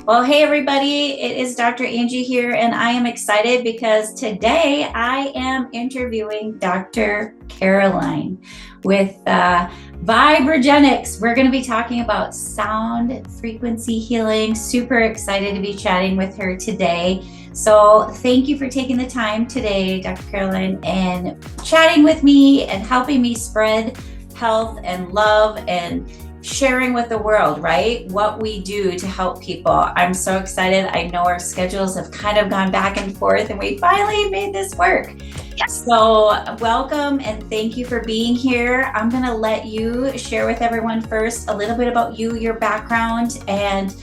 Well, hey everybody, it is Dr. Angie here, and I am excited because today I am interviewing Dr. Caroline with VibraGenix. We're going to be talking about sound frequency healing. Super excited to be chatting with her today. So thank you for taking the time today, Dr. Caroline, and chatting with me and helping me spread health and love and sharing with the world, right? What we do to help people. I'm so excited. I know our schedules have kind of gone back and forth and we finally made this work. Yes. So welcome and thank you for being here. I'm going to let you share with everyone first a little bit about you, your background, and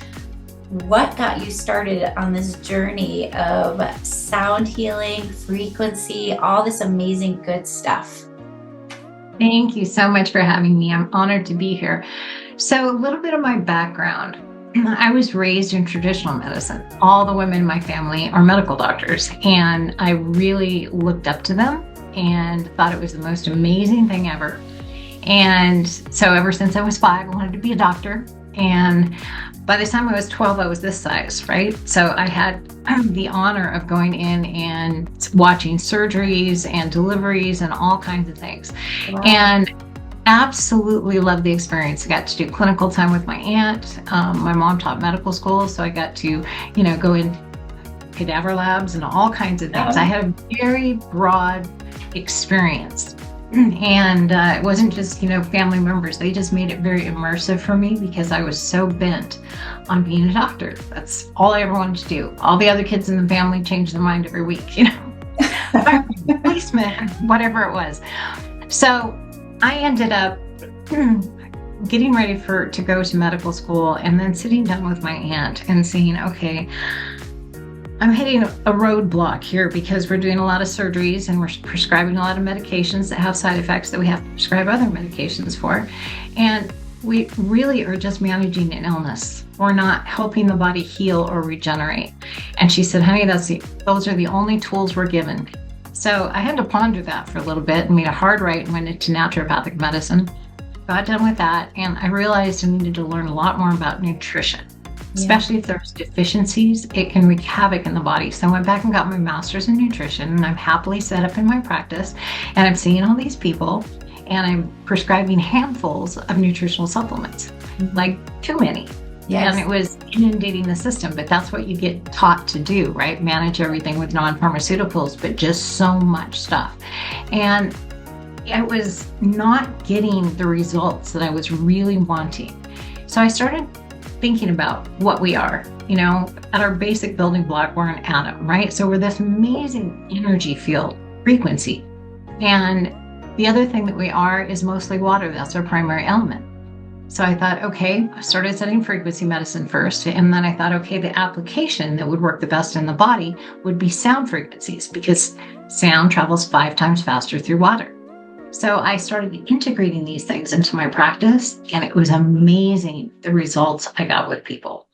what got you started on this journey of sound healing, frequency, all this amazing good stuff. Thank you so much for having me. I'm honored to be here. So a little bit of my background. I was raised in traditional medicine. All the women in my family are medical doctors, and I really looked up to them and thought it was the most amazing thing ever. And so ever since I was 5, I wanted to be a doctor. And by the time I was 12, I was this size, right? So I had the honor of going in and watching surgeries and deliveries and all kinds of things. Wow. And absolutely loved the experience. I got to do clinical time with my aunt. My mom taught medical school, so I got to, go in cadaver labs and all kinds of things. I had a very broad experience. And it wasn't just, family members. They just made it very immersive for me because I was so bent on being a doctor. That's all I ever wanted to do. All the other kids in the family changed their mind every week, policeman, whatever it was. So I ended up getting ready to go to medical school and then sitting down with my aunt and saying, okay, I'm hitting a roadblock here because we're doing a lot of surgeries and we're prescribing a lot of medications that have side effects that we have to prescribe other medications for. And we really are just managing an illness. We're not helping the body heal or regenerate. And she said, honey, those are the only tools we're given. So I had to ponder that for a little bit and made a hard right and went into naturopathic medicine. Got done with that, and I realized I needed to learn a lot more about nutrition. Especially if there's deficiencies, it can wreak havoc in the body. So I went back and got my master's in nutrition, and I'm happily set up in my practice, and I'm seeing all these people, and I'm prescribing handfuls of nutritional supplements, like too many. Yes. And it was inundating the system, but that's what you get taught to do, right? Manage everything with non-pharmaceuticals, but just so much stuff. And I was not getting the results that I was really wanting. So I started thinking about what we are. At our basic building block, we're an atom, right? So we're this amazing energy field, frequency. And the other thing that we are is mostly water. That's our primary element. So I thought, okay, I started studying frequency medicine first. And then I thought, okay, the application that would work the best in the body would be sound frequencies because sound travels 5 times faster through water. So I started integrating these things into my practice, and it was amazing the results I got with people.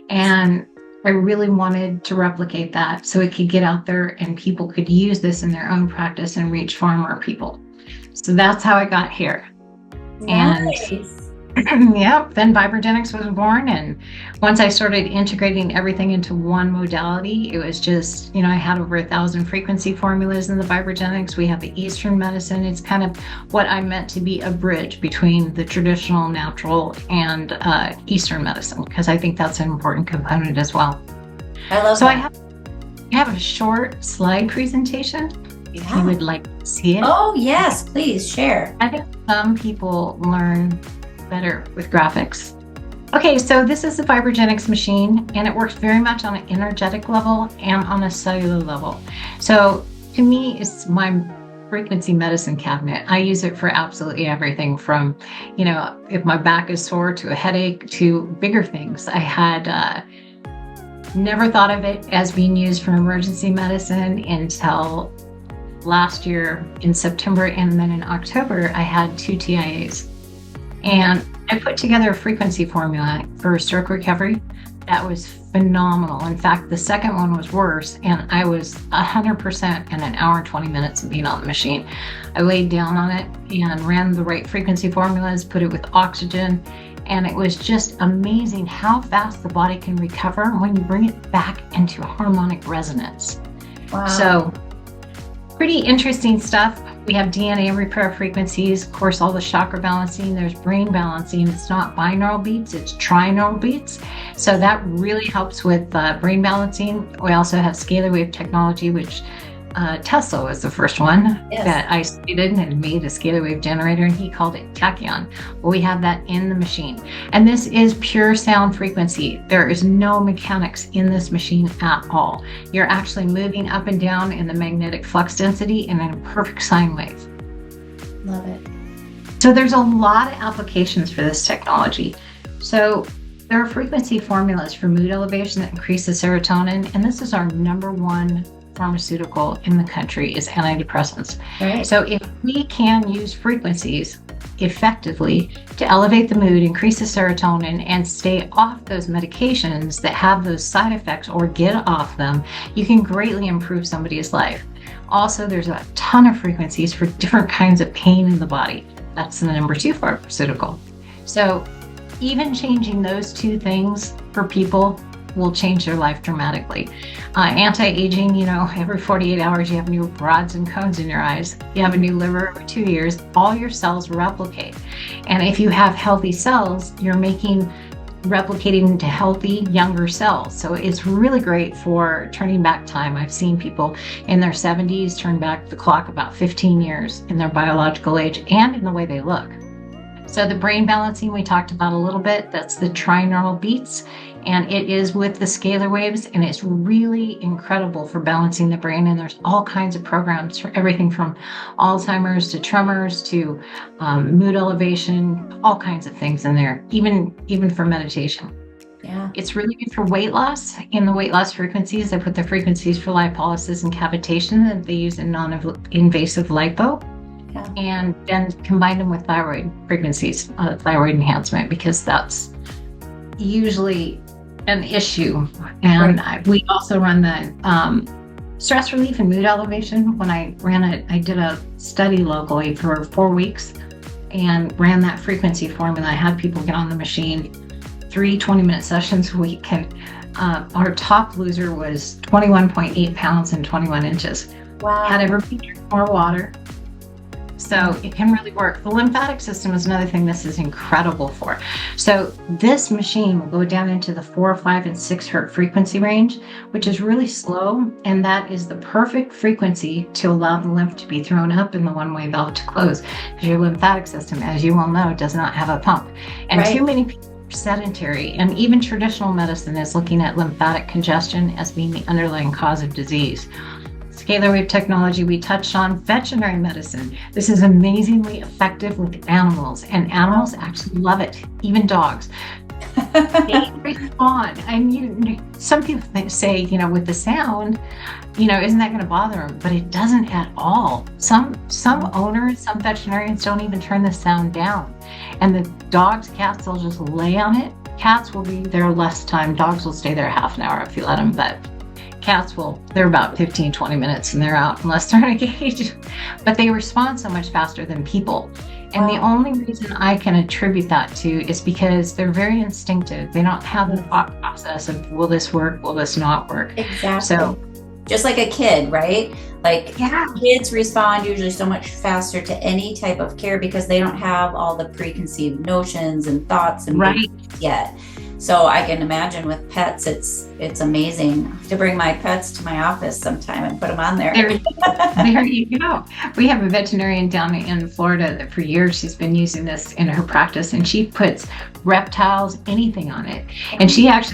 And I really wanted to replicate that so it could get out there and people could use this in their own practice and reach far more people. So that's how I got here. Nice. And then VibraGenix was born. And once I started integrating everything into one modality, it was just, I had over 1,000 frequency formulas in the VibraGenix. We have the Eastern medicine. It's kind of what I meant to be a bridge between the traditional, natural, and Eastern medicine, because I think that's an important component as well. I love that. I have a short slide presentation. If you would like to see it. Oh, yes, please share. I think some people learn better with graphics. Okay, so this is the VibraGenix machine, and it works very much on an energetic level and on a cellular level. So to me, it's my frequency medicine cabinet. I use it for absolutely everything from, if my back is sore to a headache to bigger things. I had never thought of it as being used for emergency medicine until last year in September, and then in October, I had 2 TIAs. And I put together a frequency formula for stroke recovery that was phenomenal. In fact, the second one was worse, and I was 100% in an hour and 20 minutes of being on the machine. I laid down on it and ran the right frequency formulas, put it with oxygen, and it was just amazing how fast the body can recover when you bring it back into harmonic resonance. Wow. So pretty interesting stuff. We have DNA repair frequencies, of course, all the chakra balancing. There's brain balancing. It's not binaural beats, it's trinaural beats. So that really helps with brain balancing. We also have scalar wave technology, which Tesla was the first one that I studied and made a scalar wave generator, and he called it tachyon. Well, we have that in the machine. And this is pure sound frequency. There is no mechanics in this machine at all. You're actually moving up and down in the magnetic flux density and in a perfect sine wave. Love it. So there's a lot of applications for this technology. So there are frequency formulas for mood elevation that increase the serotonin, and this is our number one pharmaceutical in the country is antidepressants. Right. So if we can use frequencies effectively to elevate the mood, increase the serotonin, and stay off those medications that have those side effects or get off them, you can greatly improve somebody's life. Also, there's a ton of frequencies for different kinds of pain in the body. That's the number two pharmaceutical. So even changing those two things for people will change their life dramatically. Anti-aging, every 48 hours you have new rods and cones in your eyes. You have a new liver every 2 years. All your cells replicate. And if you have healthy cells, you're replicating into healthy, younger cells. So it's really great for turning back time. I've seen people in their 70s turn back the clock about 15 years in their biological age and in the way they look. So the brain balancing we talked about a little bit, that's the trinaural beats, and it is with the scalar waves, and it's really incredible for balancing the brain. And there's all kinds of programs for everything from Alzheimer's to tremors to mood elevation, all kinds of things in there, even for meditation. Yeah. It's really good for weight loss. In the weight loss frequencies, they put the frequencies for lipolysis and cavitation that they use in non-invasive lipo. Yeah. And then combine them with thyroid frequencies, thyroid enhancement, because that's usually an issue. And Right. we also run the stress relief and mood elevation. When I did a study locally for 4 weeks and ran that frequency formula. I had people get on the machine, 3 20-minute sessions a week. And our top loser was 21.8 pounds and 21 inches. Wow. Had everybody drink more water. So it can really work. The lymphatic system is another thing this is incredible for. So this machine will go down into the 4, 5, and 6 hertz frequency range, which is really slow. And that is the perfect frequency to allow the lymph to be thrown up and the one-way valve to close. Because your lymphatic system, as you well know, does not have a pump. And Right. too many people are sedentary. And even traditional medicine is looking at lymphatic congestion as being the underlying cause of disease. Scalar wave technology we touched on. Veterinary medicine. This is amazingly effective with animals, and animals actually love it, even dogs. They respond. And some people say, with the sound, isn't that going to bother them? But it doesn't at all. Some owners, some veterinarians don't even turn the sound down. And the dogs, cats, they'll just lay on it. Cats will be there less time. Dogs will stay there half an hour if you let them, but cats they're about 15, 20 minutes and they're out unless they're engaged. But they respond so much faster than people. And the only reason I can attribute that to is because they're very instinctive. They don't have the thought process of, will this work? Will this not work? Exactly. So just like a kid, right? Like yeah. Kids respond usually so much faster to any type of care because they don't have all the preconceived notions and thoughts and Right. beliefs yet. So I can imagine with pets, it's amazing to bring my pets to my office sometime and put them on there. There you go. We have a veterinarian down in Florida that for years she's been using this in her practice, and she puts reptiles, anything on it. And she had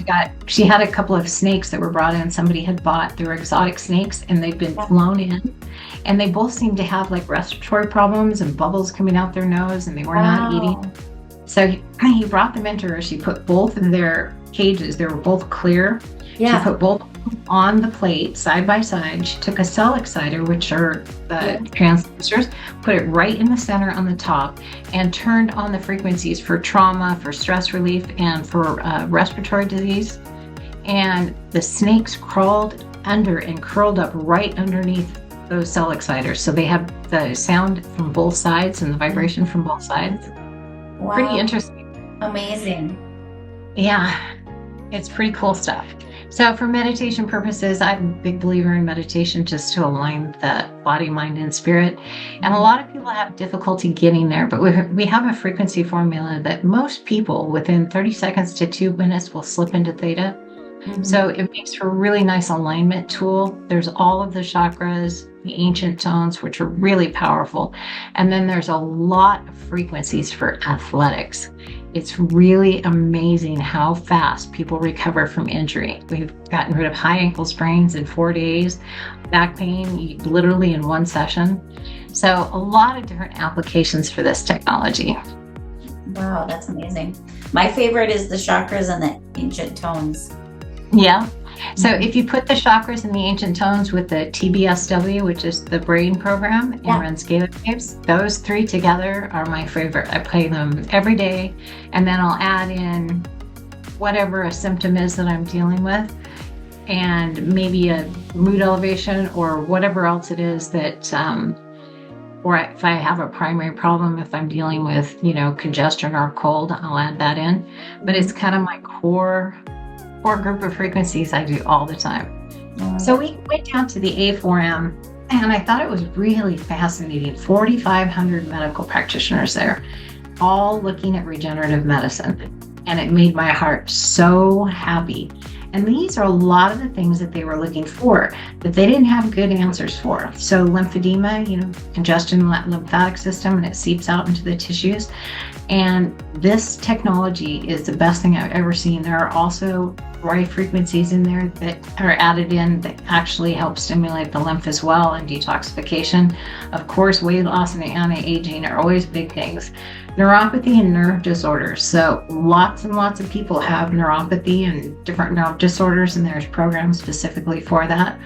a couple of snakes that were brought in. Somebody had bought, they were exotic snakes, and they've been flown in. And they both seemed to have like respiratory problems and bubbles coming out their nose, and they were not eating. So he brought them into her. She put both of their cages, they were both clear. Yeah. She put both on the plate side by side. She took a cell exciter, which are the transducers, put it right in the center on the top, and turned on the frequencies for trauma, for stress relief, and for respiratory disease. and the snakes crawled under and curled up right underneath those cell exciters. So they have the sound from both sides and the vibration from both sides. Wow. Pretty interesting. Amazing. Yeah, it's pretty cool stuff. So for meditation purposes, I'm a big believer in meditation just to align the body, mind, and spirit. And a lot of people have difficulty getting there, but we have a frequency formula that most people within 30 seconds to 2 minutes will slip into theta. Mm-hmm. So it makes for a really nice alignment tool. There's all of the chakras, the ancient tones, which are really powerful. And then there's a lot of frequencies for athletics. It's really amazing how fast people recover from injury. We've gotten rid of high ankle sprains in 4 days, back pain literally in 1 session. So a lot of different applications for this technology. Wow, that's amazing. My favorite is the chakras and the ancient tones. Yeah. So if you put the chakras and the ancient tones with the TBSW, which is the brain program, and run scalar waves, those 3 together are my favorite. I play them every day, and then I'll add in whatever a symptom is that I'm dealing with, and maybe a mood elevation or whatever else it is that, or if I have a primary problem, if I'm dealing with, congestion or cold, I'll add that in. But it's kind of my core group of frequencies I do all the time. So we went down to the A4M, and I thought it was really fascinating. 4,500 medical practitioners there, all looking at regenerative medicine. And it made my heart so happy. And these are a lot of the things that they were looking for that they didn't have good answers for. So lymphedema, congestion in the lymphatic system, and it seeps out into the tissues. And this technology is the best thing I've ever seen. There are also right frequencies in there that are added in that actually help stimulate the lymph as well, and detoxification. Of course, weight loss and anti-aging are always big things. Neuropathy and nerve disorders. So lots and lots of people have neuropathy and different nerve disorders, and there's programs specifically for that.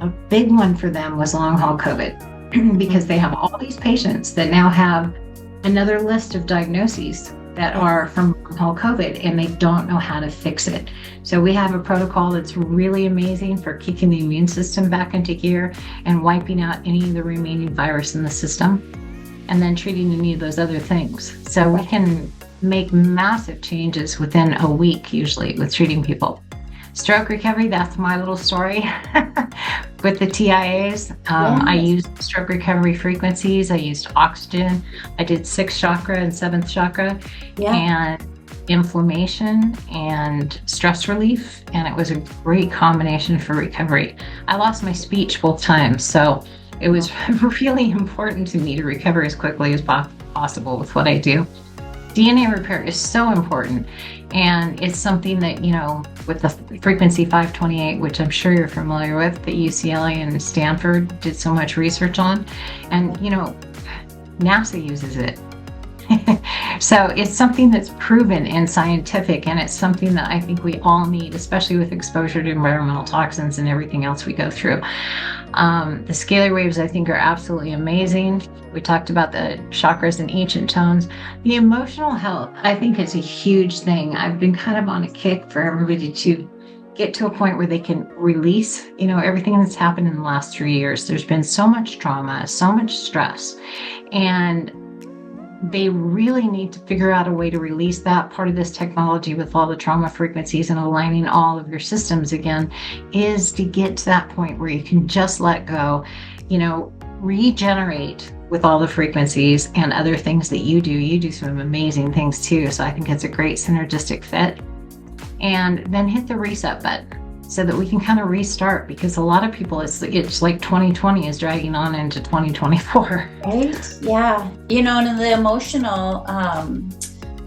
A big one for them was long haul COVID because they have all these patients that now have another list of diagnoses that are from long haul COVID, and they don't know how to fix it. So we have a protocol that's really amazing for kicking the immune system back into gear and wiping out any of the remaining virus in the system, and then treating any of those other things. So we can make massive changes within a week, usually, with treating people. Stroke recovery, that's my little story with the TIAs. I used stroke recovery frequencies. I used oxygen. I did 6th chakra and 7th chakra, and inflammation and stress relief. And it was a great combination for recovery. I lost my speech both times, so it was really important to me to recover as quickly as possible with what I do. DNA repair is so important, and it's something that, with the frequency 528, which I'm sure you're familiar with, that UCLA and Stanford did so much research on, and, NASA uses it. So it's something that's proven and scientific, and it's something that I think we all need, especially with exposure to environmental toxins and everything else we go through. The scalar waves, I think, are absolutely amazing. We talked about the chakras and ancient tones. The emotional health, I think, is a huge thing. I've been kind of on a kick for everybody to get to a point where they can release, everything that's happened in the last 3 years. There's been so much trauma, so much stress, and they really need to figure out a way to release that. Part of this technology with all the trauma frequencies and aligning all of your systems again is to get to that point where you can just let go, regenerate with all the frequencies and other things that you do. You do some amazing things too. So I think it's a great synergistic fit. And then hit the reset button so that we can kind of restart, because a lot of people, it's like 2020 is dragging on into 2024. Right? Yeah. And the emotional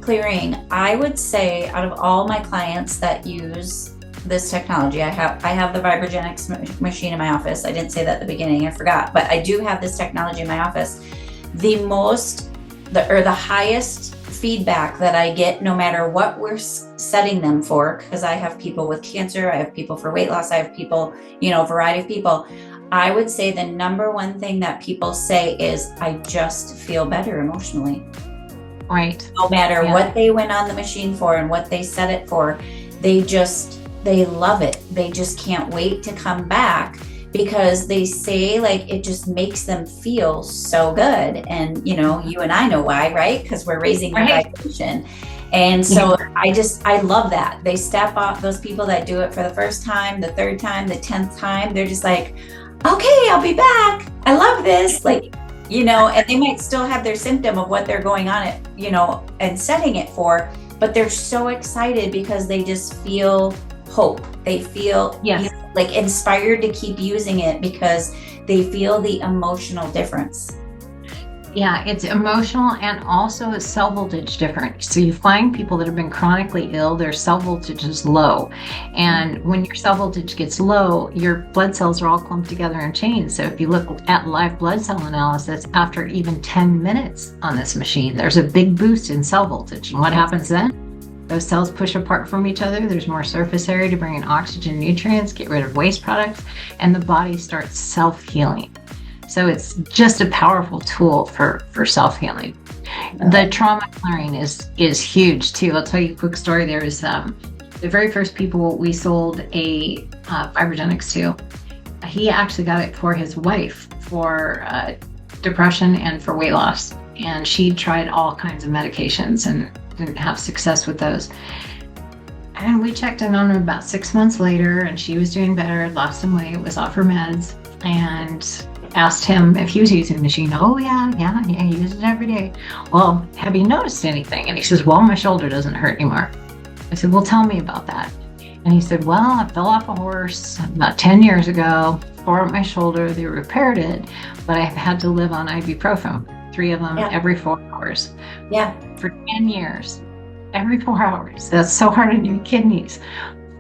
clearing, I would say out of all my clients that use this technology, I have the VibraGenix machine in my office. I didn't say that at the beginning, I forgot, but I do have this technology in my office. The highest feedback that I get, no matter what we're setting them for, because I have people with cancer, I have people for weight loss, I have people, a variety of people. I would say the number one thing that people say is, I just feel better emotionally. Right. No matter what they went on the machine for and what they set it for, they just they love it. They just can't wait to come back because they say like it just makes them feel so good. And you and I know why, right? Because we're raising their vibration. And so I love that. They step off, those people that do it for the first time, the third time, the 10th time, they're just like, okay, I'll be back. I love this. Like, and they might still have their symptom of what they're going on it, and setting it for, but they're so excited because they just feel hope. They feel like inspired to keep using it because they feel the emotional difference. Yeah, it's emotional, and also a cell voltage difference. So you find people that have been chronically ill, their cell voltage is low. And when your cell voltage gets low, your blood cells are all clumped together in chains. So if you look at live blood cell analysis, after even 10 minutes on this machine, there's a big boost in cell voltage. And what happens then? Those cells push apart from each other. There's more surface area to bring in oxygen, nutrients, get rid of waste products, and the body starts self-healing. So it's just a powerful tool for self-healing. The trauma clearing is huge too. I'll tell you a quick story. There was the very first people we sold a VibraGenix to. He actually got it for his wife for depression and for weight loss. And she tried all kinds of medications and didn't have success with those. And we checked in on her about 6 months later, and she was doing better, lost some weight, was off her meds, and asked him if he was using the machine. Oh yeah, I use it every day. Well, have you noticed anything? And he says, well, my shoulder doesn't hurt anymore. I said, well, tell me about that. And he said, well, I fell off a horse about 10 years ago, tore up my shoulder, they repaired it, but I've had to live on ibuprofen, 3 of them every 4 hours. For 10 years, every 4 hours. That's so hard on your kidneys.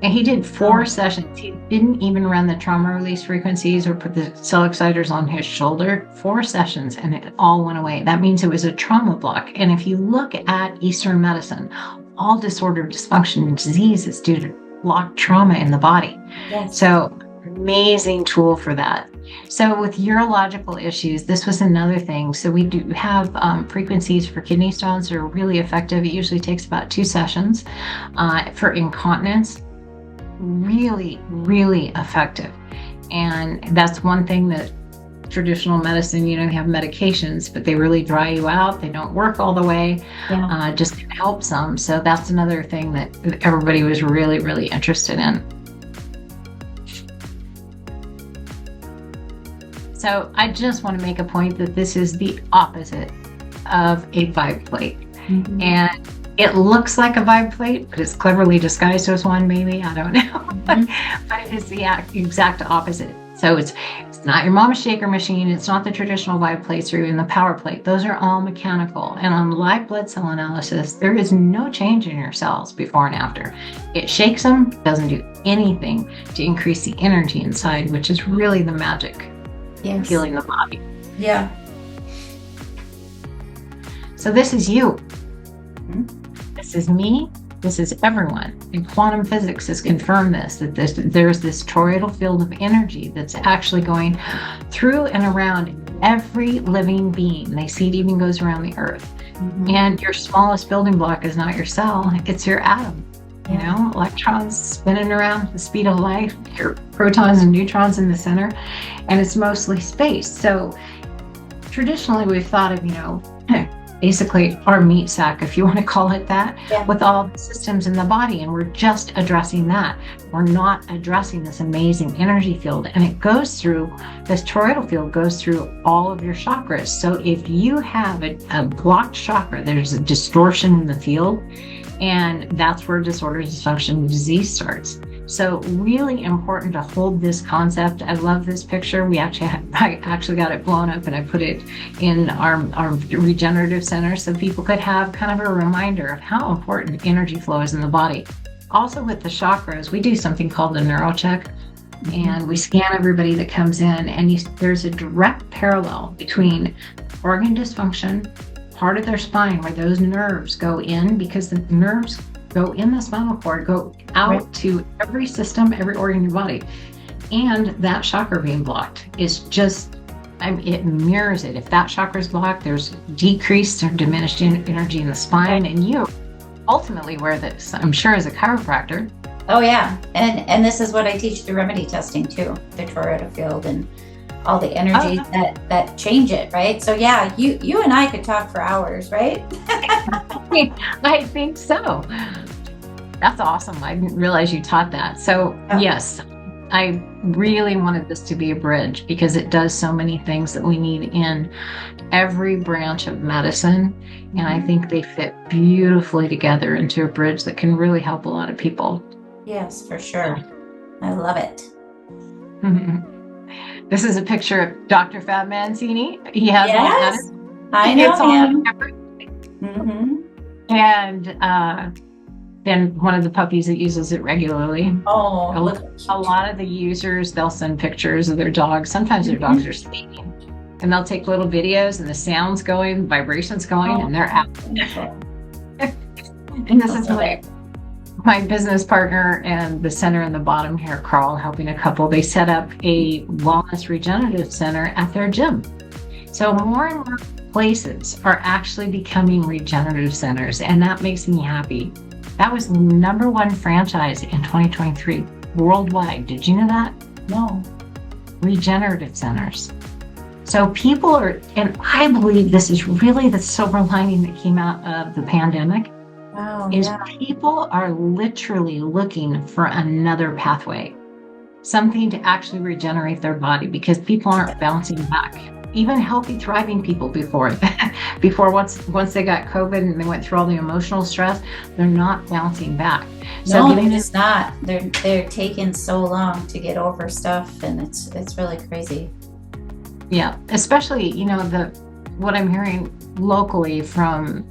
And he did 4 sessions. He didn't even run the trauma release frequencies or put the cell exciters on his shoulder. 4 sessions, and it all went away. That means it was a trauma block. And if you look at Eastern medicine, all disorder, dysfunction, and disease is due to blocked trauma in the body. So amazing tool for that. So with urological issues, this was another thing. So we do have frequencies for kidney stones that are really effective. It usually takes about 2 sessions. For incontinence, really, really effective. And that's one thing that traditional medicine, you have medications, but they really dry you out. They don't work all the way, just can help some. So that's another thing that everybody was really, really interested in. So I just want to make a point that this is the opposite of a vibe plate. And it looks like a vibe plate, but it's cleverly disguised as one, maybe. I don't know. But it is the exact opposite. So it's not your mama's shaker machine. It's not the traditional vibe plates or even the power plate. Those are all mechanical. And on live blood cell analysis, there is no change in your cells before and after. It shakes them, doesn't do anything to increase the energy inside, which is really the magic. Healing the body. So this is you. This is me. This is everyone. And quantum physics has confirmed this, that there's this toroidal field of energy that's actually going through and around every living being. They see it even goes around the earth. And your smallest building block is not your cell, it's your atom. Electrons spinning around the speed of light, your protons and neutrons in the center, and it's mostly space. So traditionally we've thought of, basically our meat sack, if you want to call it that, with all the systems in the body, and we're just addressing that. We're not addressing this amazing energy field, and it goes through, this toroidal field goes through all of your chakras. So if you have a blocked chakra, there's a distortion in the field, and that's where disorder, dysfunction, and disease starts. So really important to hold this concept. I love this picture. I actually got it blown up and I put it in our regenerative center so people could have kind of a reminder of how important energy flow is in the body. Also with the chakras, we do something called the neuro check, and we scan everybody that comes in, and there's a direct parallel between organ dysfunction, part of their spine where those nerves go in, because the nerves go in the spinal cord, go out to every system, every organ in your body. And that chakra being blocked is just, it mirrors it. If that chakra is blocked, there's decreased or diminished energy in the spine. And you ultimately wear this, I'm sure as a chiropractor, Oh yeah, and this is what I teach the remedy testing too, the Toretto field and all the energies that change it, right? So yeah, you and I could talk for hours, right? I think so. That's awesome. I didn't realize you taught that. So yes, I really wanted this to be a bridge because it does so many things that we need in every branch of medicine. And I think they fit beautifully together into a bridge that can really help a lot of people. Yes, for sure. I love it. This is a picture of Dr. Fab Mancini. He has yes, I know him. And then one of the puppies that uses it regularly. Oh, a lot of the users, they'll send pictures of their dogs. Sometimes their dogs are sleeping. And they'll take little videos and the sounds going, vibrations going, and they're out. And this is my business partner and the center in the bottom here, Carl, helping a couple. They set up a wellness regenerative center at their gym. So more and more places are actually becoming regenerative centers, and that makes me happy. That was the #1 franchise in 2023 worldwide. Did you know that? No. Regenerative centers. So people are, and I believe this is really the silver lining that came out of the pandemic, people are literally looking for another pathway, something to actually regenerate their body, because people aren't bouncing back. Even healthy, thriving people before once they got COVID and they went through all the emotional stress, they're not bouncing back. So they're just not. They're taking so long to get over stuff, and it's really crazy. Yeah, especially, what I'm hearing locally from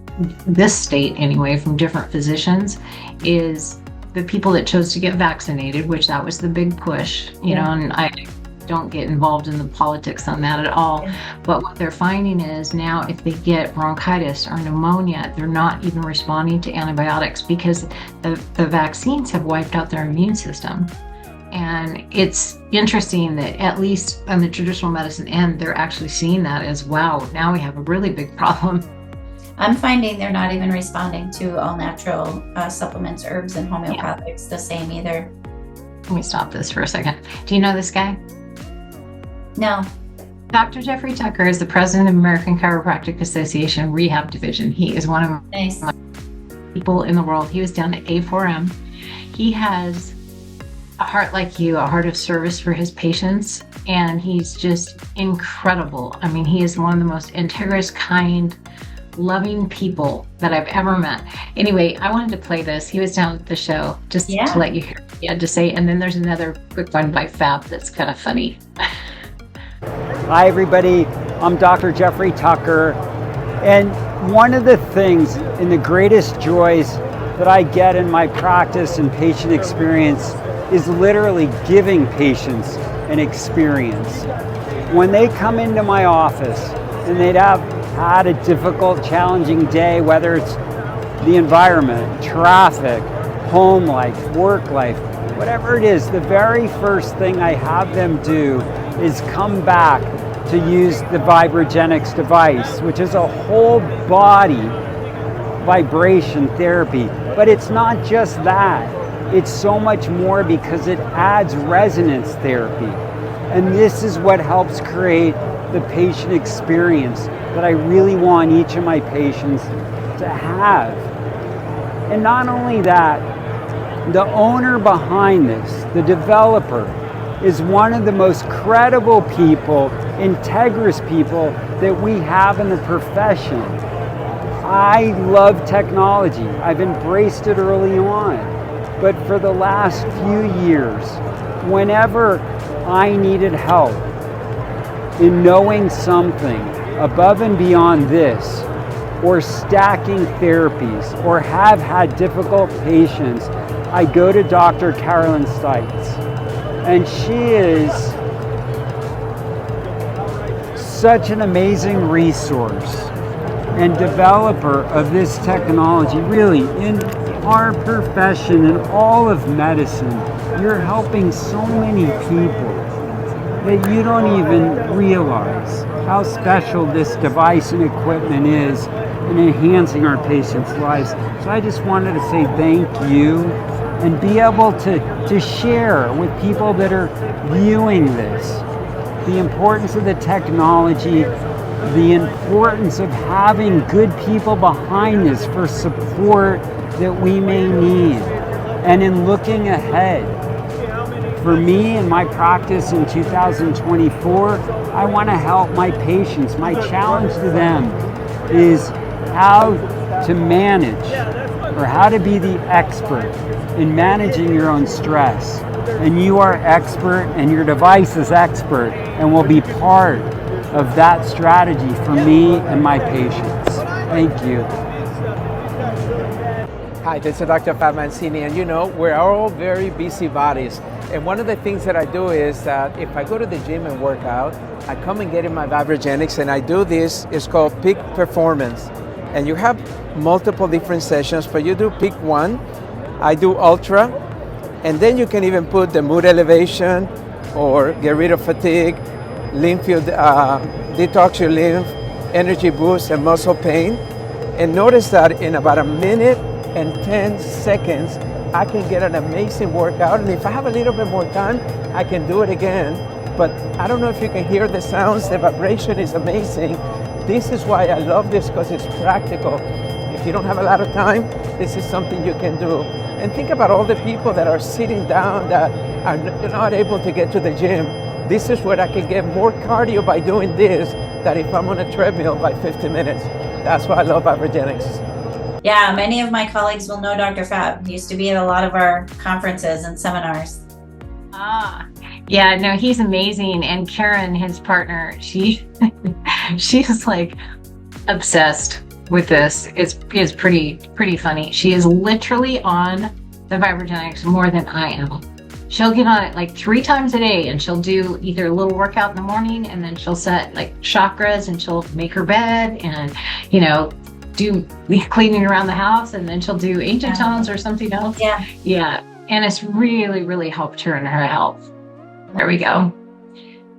this state anyway, from different physicians, is the people that chose to get vaccinated, which that was the big push, and I don't get involved in the politics on that at all. But what they're finding is now if they get bronchitis or pneumonia, they're not even responding to antibiotics because the vaccines have wiped out their immune system. And it's interesting that at least on the traditional medicine end, they're actually seeing that as, wow, now we have a really big problem. I'm finding they're not even responding to all natural supplements, herbs, and homeopathics the same either. Let me stop this for a second. Do you know this guy? No. Dr. Jeffrey Tucker is the president of American Chiropractic Association Rehab Division. He is one of my people in the world. He was down at A4M. He has a heart like you, a heart of service for his patients, and he's just incredible. I mean, he is one of the most integrous, kind, loving people that I've ever met. Anyway, I wanted to play this. He was down at the show just to let you hear what he had to say, and then there's another quick one by Fab that's kind of funny. Hi everybody, I'm Dr. Jeffrey Tucker, and one of the things and the greatest joys that I get in my practice and patient experience is literally giving patients an experience. When they come into my office and they'd have had a difficult, challenging day, whether it's the environment, traffic, home life, work life, whatever it is, the very first thing I have them do is come back to use the VibraGenix device, which is a whole body vibration therapy. But it's not just that. It's so much more because it adds resonance therapy. And this is what helps create the patient experience that I really want each of my patients to have. And not only that, the owner behind this, the developer, is one of the most credible people, integrous people that we have in the profession. I love technology. I've embraced it early on. But for the last few years, whenever I needed help in knowing something above and beyond this, or stacking therapies, or have had difficult patients, I go to Dr. Carolyn Stites. And she is such an amazing resource and developer of this technology. Really, in our profession and all of medicine, you're helping so many people that you don't even realize how special this device and equipment is in enhancing our patients' lives. So I just wanted to say thank you and be able to share with people that are viewing this the importance of the technology, the importance of having good people behind this for support that we may need. And in looking ahead, for me and my practice in 2024, I want to help my patients. My challenge to them is how to manage, or how to be the expert in managing your own stress. And you are expert, and your device is expert, and will be part of that strategy for me and my patients. Thank you. Hi, this is Dr. Pat Mancini, and we're all very busy bodies. And one of the things that I do is that if I go to the gym and work out, I come and get in my VibraGenix, and I do this, it's called peak performance. And you have multiple different sessions, but you do peak 1, I do ultra, and then you can even put the mood elevation or get rid of fatigue, detox your lymph, energy boost, and muscle pain. And notice that in about a minute and 10 seconds, I can get an amazing workout. And if I have a little bit more time, I can do it again. But I don't know if you can hear the sounds, the vibration is amazing. This is why I love this, because it's practical. If you don't have a lot of time, this is something you can do. And think about all the people that are sitting down that are not able to get to the gym. This is where I can get more cardio by doing this than if I'm on a treadmill by 50 minutes. That's why I love VibraGenix. Yeah, many of my colleagues will know Dr. Fab. He used to be at a lot of our conferences and seminars. Yeah, no, he's amazing. And Karen, his partner, she's like obsessed with this. It's pretty funny. She is literally on the VibraGenix more than I am. She'll get on it like 3 times a day, and she'll do either a little workout in the morning, and then she'll set like chakras, and she'll make her bed, and do cleaning around the house, and then she'll do ancient tones or something else. Yeah. And it's really helped her in her health. There we go.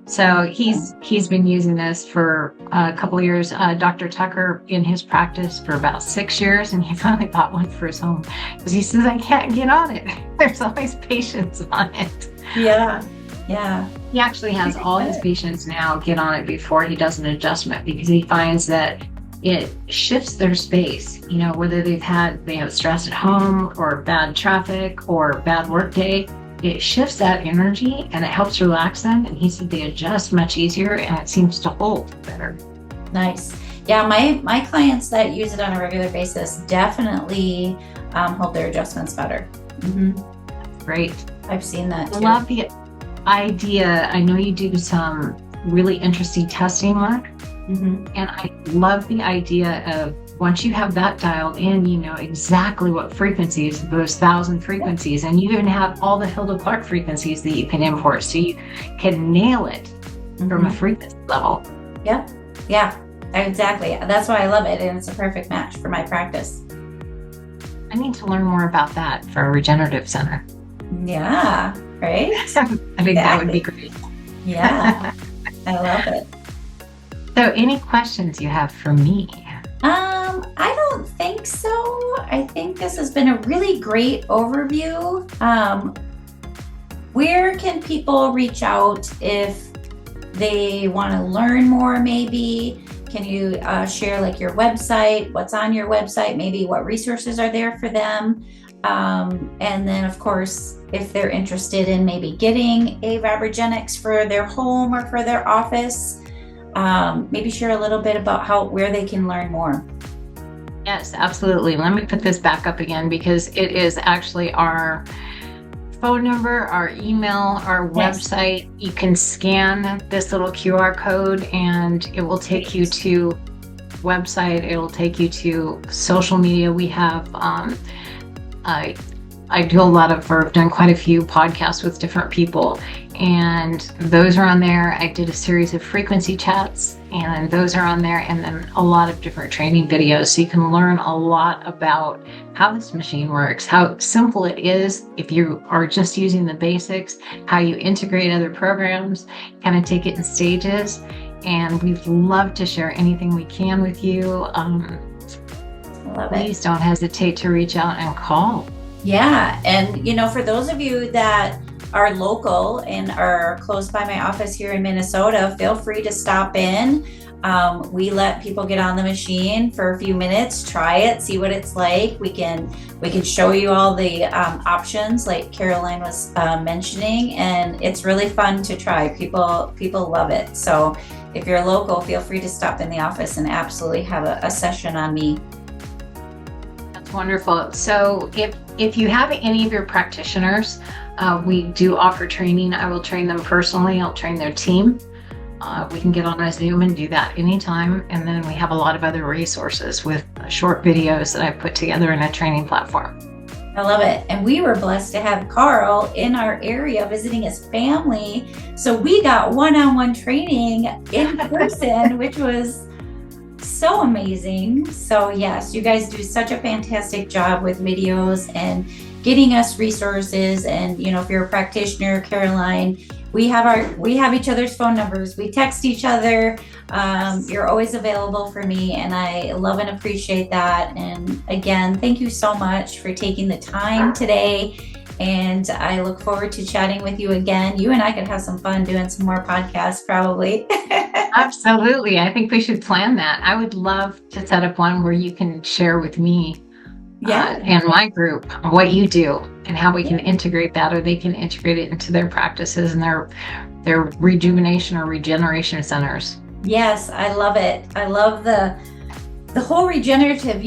So he's been using this for a couple of years. Dr. Tucker in his practice for about 6 years, and he finally bought one for his home because he says, I can't get on it. There's always patients on it. Yeah. He actually has all his patients now get on it before he does an adjustment, because he finds that it shifts their space, whether they have stress at home or bad traffic or bad work day. It shifts that energy and it helps relax them. And he said they adjust much easier, and it seems to hold better. Nice. Yeah, my clients that use it on a regular basis definitely hold their adjustments better. Mm-hmm. Great. I've seen that too. I love the idea. I know you do some really interesting testing work. Mm-hmm. And I love the idea of once you have that dialed in, you know exactly what frequencies, those 1,000 frequencies, and you even have all the Hilda Clark frequencies that you can import, so you can nail it from a frequency level. Yep. Yeah, exactly. That's why I love it, and it's a perfect match for my practice. I need to learn more about that for a regenerative center. Yeah, right? I think that would be great. Yeah, I love it. So any questions you have for me? I don't think so. I think this has been a really great overview. Where can people reach out if they want to learn more maybe? Can you share like your website, what's on your website, maybe what resources are there for them? And then of course, if they're interested in maybe getting a VibraGenix for their home or for their office, maybe share a little bit about where they can learn more. Yes, absolutely. Let me put this back up again because it is actually our phone number, our email, our website. You can scan this little QR code and it will take you to website. It will take you to social media. We have, I do a lot of, or I've done quite a few podcasts with different people, and those are on there. I did a series of frequency chats, and those are on there, and then a lot of different training videos. So you can learn a lot about how this machine works, how simple it is if you are just using the basics, how you integrate other programs, kind of take it in stages. And we'd love to share anything we can with you. Love Please don't hesitate to reach out and call. Yeah. And, for those of you that are local and are close by my office here in Minnesota, feel free to stop in. We let people get on the machine for a few minutes, try it, see what it's like. We can show you all the options like Caroline was mentioning, and it's really fun to try. People love it. So if you're local, feel free to stop in the office and absolutely have a session on me. That's wonderful. So if you have any of your practitioners, we do offer training. I will train them personally. I'll train their team. We can get on a Zoom and do that anytime. And then we have a lot of other resources with short videos that I've put together in a training platform. I love it. And we were blessed to have Carl in our area visiting his family. So we got one-on-one training in person, which was so amazing. So yes, you guys do such a fantastic job with videos and getting us resources. And if you're a practitioner, Caroline, we have each other's phone numbers. We text each other. You're always available for me, and I love and appreciate that. And again, thank you so much for taking the time today. And I look forward to chatting with you again. You and I could have some fun doing some more podcasts probably. Absolutely. I think we should plan that. I would love to set up one where you can share with me and my group what you do and how we can integrate that, or they can integrate it into their practices and their rejuvenation or regeneration centers. Yes, I love it. I love the whole regenerative.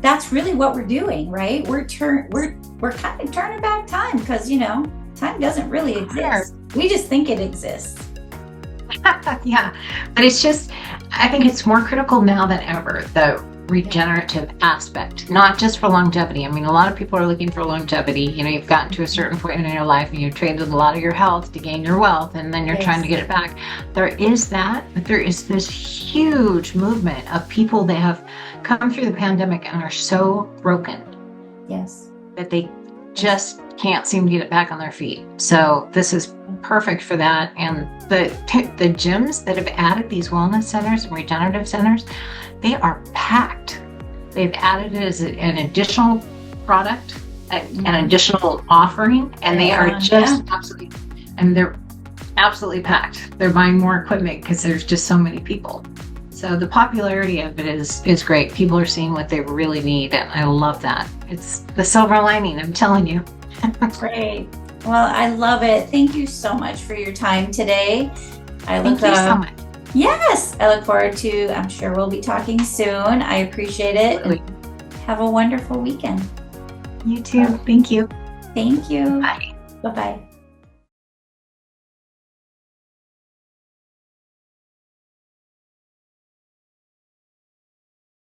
That's really what we're doing, right? We're kind of turning back time because time doesn't really exist. We just think it exists. Yeah, but it's just, I think it's more critical now than ever, the regenerative aspect, not just for longevity. I mean, a lot of people are looking for longevity. You've gotten to a certain point in your life and you've traded a lot of your health to gain your wealth, and then you're trying to get it back. There is that, but there is this huge movement of people that have come through the pandemic and are so broken that they just can't seem to get it back on their feet. So this is perfect for that. And the gyms that have added these wellness centers and regenerative centers, they are packed. They've added it as an additional product, an additional offering, and they are just they're absolutely packed. They're buying more equipment because there's just so many people. So the popularity of it is great. People are seeing what they really need, and I love that. It's the silver lining, I'm telling you. Great. Well, I love it. Thank you so much for your time today. Thank you so much. Yes, I look forward to, I'm sure we'll be talking soon. I appreciate it. And have a wonderful weekend. You too. Thank you. Thank you. Bye. Bye-bye.